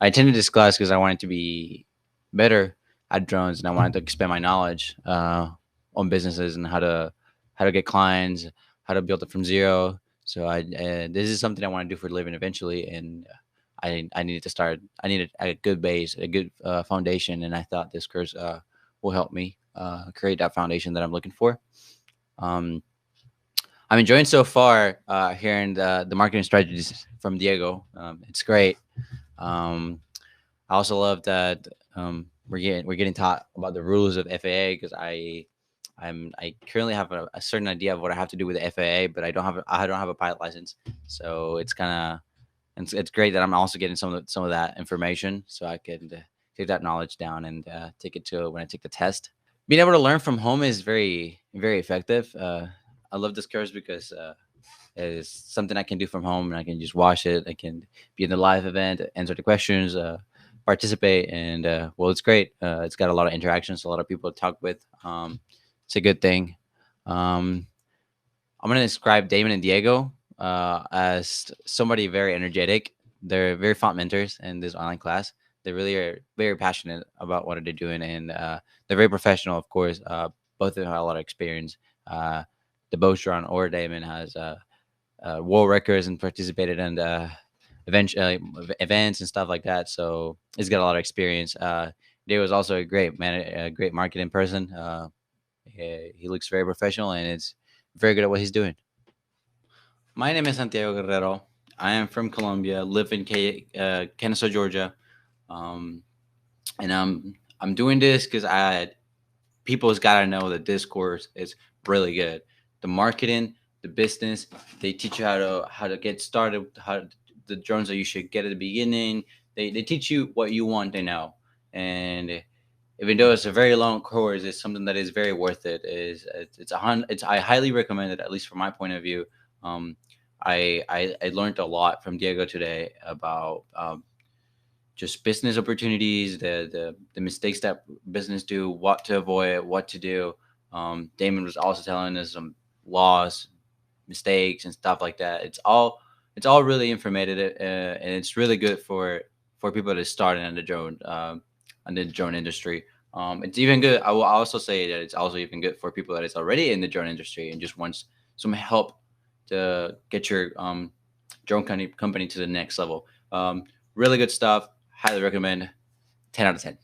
I attended this class because I wanted to be better at drones, and I wanted to expand my knowledge on businesses and how to get clients, how to build it from zero. So this is something I want to do for a living eventually, and I needed to start. I needed a good base, a good foundation, and I thought this course will help me create that foundation that I'm looking for. Um, I'm enjoying so far hearing the marketing strategies from Diego. It's great. Um, I also love that we're getting taught about the rules of FAA because I currently have a certain idea of what I have to do with the FAA, but I don't have a pilot license, so it's kind of it's great that I'm also getting some of that information so I can take that knowledge down and take it to when I take the test. Being able to learn from home is very effective. I love this course because it's something I can do from home and I can just watch it. I can be in the live event, answer the questions, participate, and well, it's great. It's got a lot of interactions, a lot of people to talk with. It's a good thing. Um, I'm gonna describe Damon and Diego as somebody very energetic. They're very font mentors in this online class. They really are very passionate about what they're doing, and they're very professional. Of course, both of them have a lot of experience. The Bostron or Damon has world records and participated in events and stuff like that. So he's got a lot of experience. Diego was also a great man, a great marketing person. He looks very professional and is very good at what he's doing. My name is Santiago Guerrero. I am from Colombia, live in Kennesaw, Georgia, um, and I'm doing this because I people's got to know that this course is really good. The marketing, the business, they teach you how to get started, how the drones that you should get at the beginning. They teach you what you want to know, and even though it's a very long course, it's something that is very worth it. It's I highly recommend it, at least from my point of view. Um, I learned a lot from Diego today about just business opportunities, the mistakes that business do, what to avoid, what to do. Damon was also telling us some laws, mistakes, and stuff like that. It's all really informative, and it's really good for people to start in the drone industry. It's even good. I will also say that it's also even good for people that is already in the drone industry and just wants some help to get your company to the next level. Really good stuff. Highly recommend. 10 out of 10.